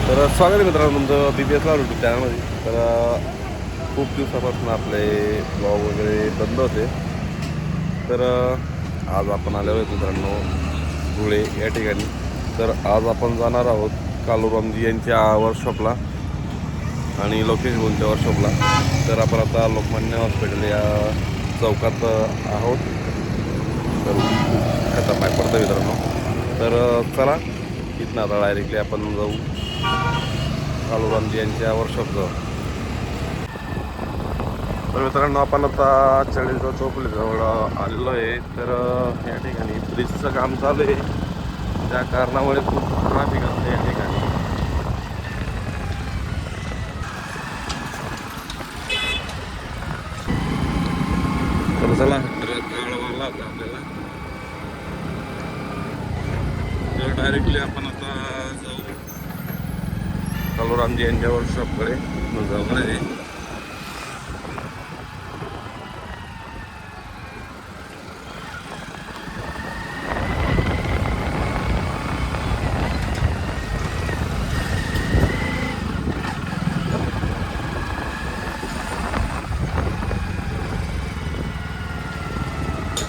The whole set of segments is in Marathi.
तर स्वागत आहे मित्रांनो तुमचं BPS ला यूट्यूब चॅनलमध्ये. तर खूप दिवसापासून आपले ब्लॉग वगैरे बंद होते. तर आज आपण आलेलो आहे मित्रांनो धुळे या ठिकाणी. तर आज आपण जाणार आहोत कालूरामजी यांच्या वर्कशॉपला आणि लोकेश भाऊंच्या वर्कशॉपला. तर आपण आता लोकमान्य हॉस्पिटल या चौकात आहोत. तर खतरनाक पडतं मित्रांनो. तर चला इथनं आता डायरेक्टली आपण जाऊ कालूरामजी यांच्या वर्कशॉपजवळ. तर मित्रांनो आपण आता चाळीसगाव चौफुलीजवळ आलेलो आहे. तर या ठिकाणी ब्रिजचं काम चालू आहे, त्या कारणामुळे खूप ट्रॅफिक असते या ठिकाणी. तर चला आपल्याला तर डायरेक्टली आपण आता जाऊ कालूरामजी यांच्या वर्कशॉपकडे जाऊ आहे.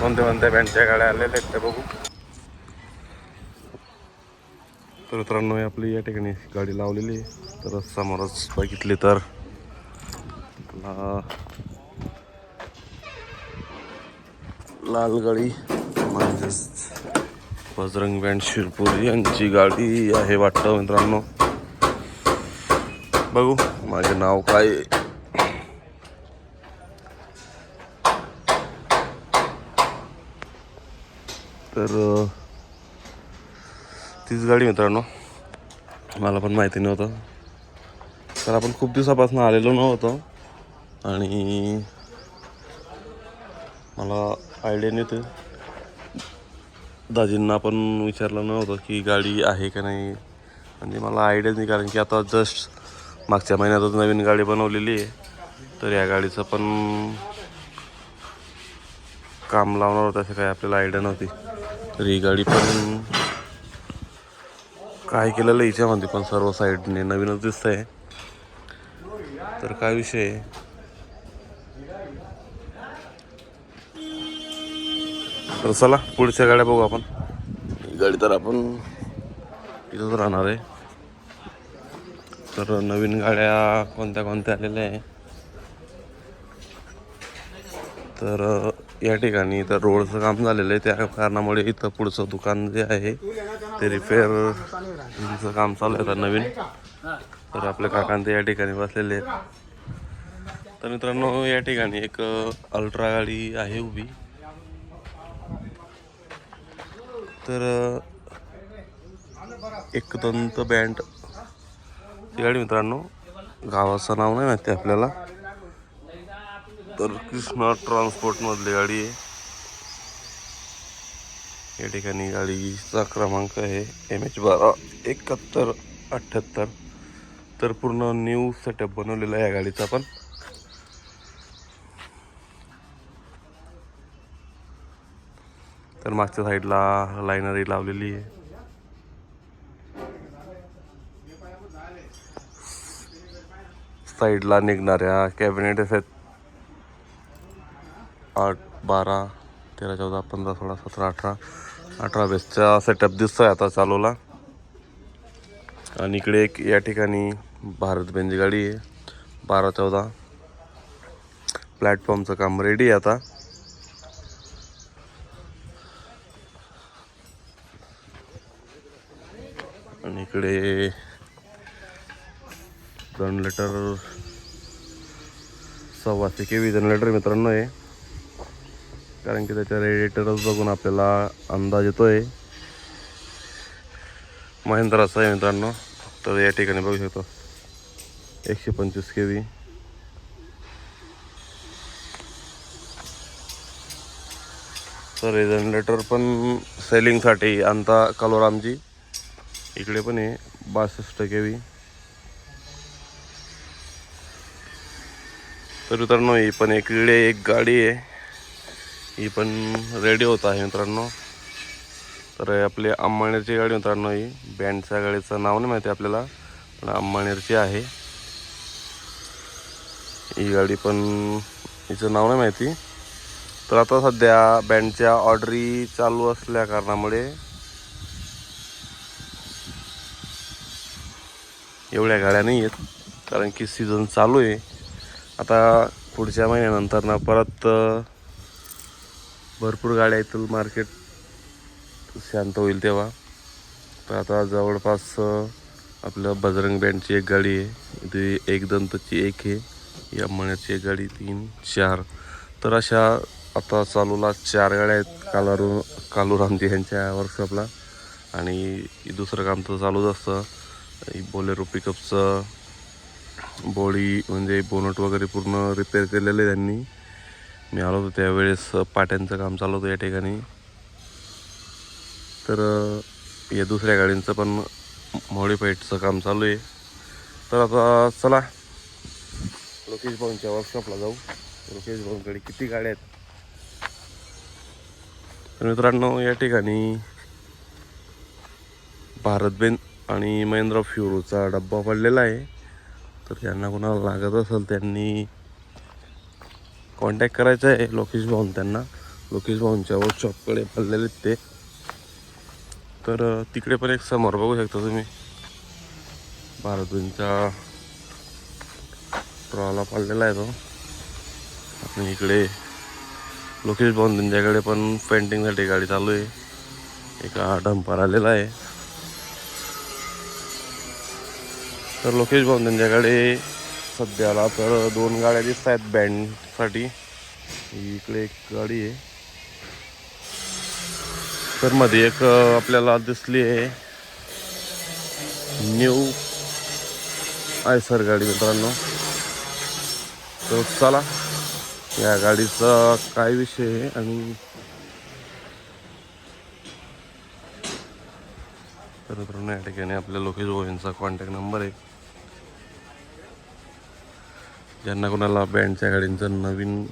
कोणत्या कोणत्या बँडच्या गाड्या आलेल्या आहेत ते बघू. तर मित्रांनो आपली या ठिकाणी गाडी लावलेली आहे. तर समोरच बघितली तर लाल गाडी म्हणजेच बजरंग बँड शिरपूर यांची गाडी आहे वाटतं मित्रांनो. बघू माझे नाव काय आहे. तर तीच गाडी मित्रांनो, मला पण माहिती नव्हतं. तर आपण खूप दिवसापासून आलेलो नव्हतो आणि मला आयडिया नव्हती. दाजींना पण विचारलं नव्हतं की गाडी आहे का नाही, म्हणजे मला आयडिया नाही. कारण की आता जस्ट मागच्या महिन्यातच नवीन गाडी बनवलेली आहे. तर या गाडीचं पण काम लावणार होतं, असं काही आपल्याला आयडिया नव्हती. तर ही गाडी पण काय केलेलं हिच्यामध्ये पण सर्व साईडने नवीनच दिसत आहे. तर काय विषय आहे, तर चला पुढच्या गाड्या बघू आपण. ही गाडी तर आपण इथंच राहणार आहे. तर नवीन गाड्या कोणत्या कोणत्या आलेल्या आहे. तर या ठिकाणी तर रोडचं काम झालेलं आहे, त्या कारणामुळे इथं पुढचं दुकान जे आहे ते रिपेअरचं काम चालू आहे आता नवीन. तर आपले काकांत या ठिकाणी बसलेले आहेत. तर मित्रांनो या ठिकाणी एक अल्ट्रा गाडी आहे उभी. तर एक दंत बँड ही गाडी मित्रांनो, गावाचं नाव नाही माहिती आपल्याला. तर कृष्णा ट्रान्सपोर्टमधली गाडी आहे. या ठिकाणी गाडीचा क्रमांक आहे MH127178. तर पूर्ण न्यू सेटअप बनवलेला आहे या गाडीचा पण. तर मागच्या साईडला लायनरी लावलेली आहे. साईडला निघणाऱ्या कॅबिनेट आहेत 8, 12, 13, 14, 15, 16, 17, 18 बेसचा सेटअप दिसतोय आता चालवला. आणि इकडे एक या ठिकाणी भारत बेंज गाडी आहे 12, 14. प्लॅटफॉर्मचं काम रेडी आहे आता. आणि इकडे जनरेटर 1.25 kV जनरेटर मित्रांनो आहे. कारण की त्याच्या रेडिएटरच बघून आपल्याला अंदाज येतोय महिंद्राचा आहे मित्रांनो. तर या ठिकाणी बघू शकतो 125 kV. तर हे जनरेटर पण सेलिंगसाठी आणता कालूरामजी. इकडे पण आहे 62 kV. तर मित्रांनो ही पण इकडे एक गाडी आहे, ही पण रेडी होत आहे मित्रांनो. तर आपली अंबानीची गाडी मित्रांनो, ही बँडच्या गाडीचं नाव नाही माहिती आपल्याला, पण अंमळनेरची आहे ही गाडी, पण हिचं नाव नाही माहिती. तर आता सध्या बँडच्या ऑर्डरी चालू असल्या कारणामुळे एवढ्या गाड्या नाही आहेत, कारण की सीझन चालू आहे. आता पुढच्या महिन्यानंतर ना परत भरपूर गाड्या येतील, मार्केट शांत होईल तेव्हा. तर आता जवळपास आपलं बजरंग बँडची एक गाडी आहे, इथे एक दंतची एक आहे, या अंमळनेरची एक गाडी, 3 4. तर अशा आता चालूला 4 गाड्या आहेत कालूरामजी यांच्या वर्कशॉपला. आणि दुसरं काम तर चालूच असतं. बोलेरो पिकअपचं बॉडी म्हणजे बोनट वगैरे पूर्ण रिपेअर केलेलं आहे त्यांनी. मी आलो होतो त्यावेळेस पाट्यांचं काम चालू होतं या ठिकाणी. तर या दुसऱ्या गाडींचं पण मॉडिफाईडचं काम चालू आहे. तर आता चला लोकेश भाऊंच्या वर्कशॉपला जाऊ. लोकेश भाऊंकडे किती गाड्या आहेत. तर मित्रांनो, या ठिकाणी भारतबेन आणि महिंद्रा फ्युरोचा डब्बा पडलेला आहे. तर ज्यांना कोणाला लागत असेल त्यांनी कॉन्टॅक्ट करायचा आहे लोकेश भाऊन त्यांना. लोकेश भाऊंच्या वर्कशॉपकडे पडलेले ते. तर तिकडे पण एक समोर बघू शकता तुम्ही भारतबेनचा ट्रॉला पडलेला आहे तो. आणि इकडे लोकेश भाऊन त्यांच्याकडे पण पेंटिंगसाठी गाडी चालू आहे. एका डंपर आलेला आहे. तर लोकेश भाऊन त्यांच्याकडे सध्याला तर 2 गाड्या दिसत आहेत बँडसाठी. इकडे एक गाडी आहे, तर मध्ये एक आपल्याला दिसली आहे न्यू आयसर गाडी मित्रांनो. तर चला या गाडीचा काय विषय आहे आणि तर मित्रांनो, या ठिकाणी आपल्या लोकेश भाऊ यांचा कॉन्टॅक्ट नंबर आहे. ज्यांना कोणाला बँडच्या गाडींचं नवीन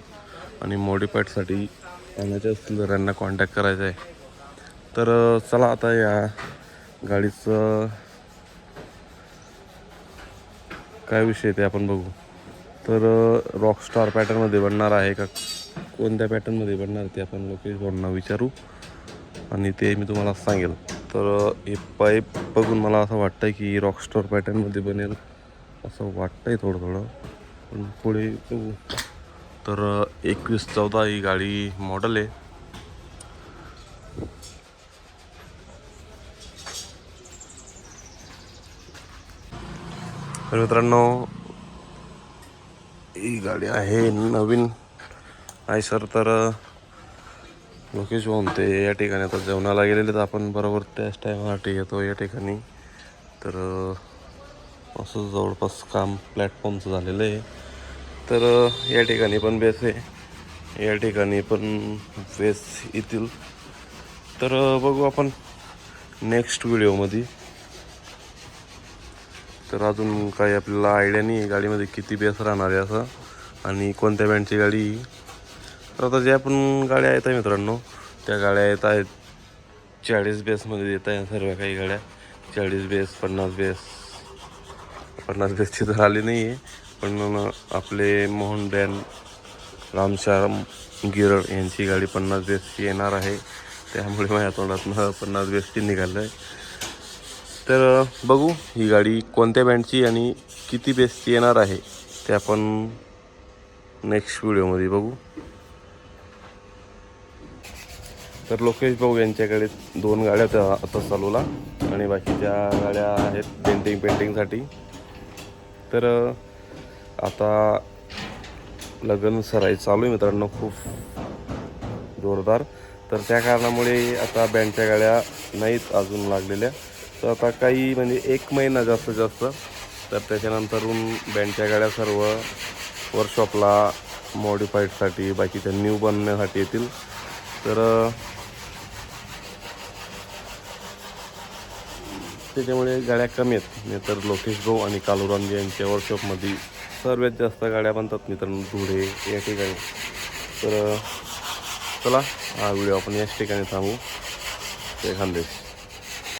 आणि मॉडिफाईडसाठी आणायचे असतील तर त्यांना कॉन्टॅक्ट करायचा आहे. तर चला आता या गाडीचं काय विषय ते आपण बघू. तर रॉकस्टार पॅटर्नमध्ये बनणार आहे का, कोणत्या पॅटर्नमध्ये बनणार ते आपण लोकेश भाऊंना विचारू आणि ते मी तुम्हाला सांगेल. तर हे पाईप बघून मला असं वाटतं की रॉकस्टार पॅटर्नमध्ये बनेल असं वाटतंय थोडं, पण पुढे बघू. तर 2114 ही गाडी मॉडेल आहे. तर मित्रांनो, ही गाडी आहे नवीन आयसर. तर लोकेश भाऊ ते या ठिकाणी आता जेवणाला गेलेले, तर आपण बरोबर त्याच टायमासाठी येतो या ठिकाणी. तर असं जवळपास काम प्लॅटफॉर्मचं झालेलं आहे. तर या ठिकाणी पण बेस आहे, या ठिकाणी पण बेस येतील. तर बघू आपण नेक्स्ट व्हिडिओमध्ये. तर अजून काही आपल्याला आयडिया नाही आहे गाडीमध्ये किती बेस राहणार आहे असं आणि कोणत्या बँडची गाडी. तर आता ज्या पण गाड्या येत आहे मित्रांनो, त्या गाड्या येत आहेत 40 बेसमध्ये येत आहे सर्व काही गाड्या. 40 बेस, 50 बेस. 50 बेसची तर आली नाही आहे, पण आपले मोहन बॅन, रामश्याम गिरड यांची गाडी 50 बेसची येणार आहे. त्यामुळे माझ्या तोंडातून 50 बेसची निघालं आहे. तर बघू ही गाडी कोणत्या बँडची आणि किती बेसची येणार आहे ते आपण नेक्स्ट व्हिडिओमध्ये बघू. तर लोकेश भाऊ यांच्याकडे 2 गाड्या त्या आता चालूला आणि बाकीच्या गाड्या आहेत पेंटिंगसाठी. तर आता लग्न सराई चालू आहे मित्रांनो खूप जोरदार. तर त्या कारणामुळे आता बँडच्या गाड्या नाहीत अजून लागलेल्या. तर आता काही म्हणजे 1 महिना जास्तीत जास्त, तर त्याच्यानंतरून बँडच्या गाड्या सर्व वर्कशॉपला मॉडिफाईडसाठी बाकीच्या न्यू बनण्यासाठी येतील. तर त्याच्यामुळे गाड्या कमी आहेत. नाही तर लोकेश भाऊ आणि कालूरामजी यांच्या वर्कशॉपमध्ये सर्वात जास्त गाड्या बनतात मित्रांनो धुळे या ठिकाणी. तर चला हा व्हिडिओ आपण याच ठिकाणी थांबू. जय खानदेश.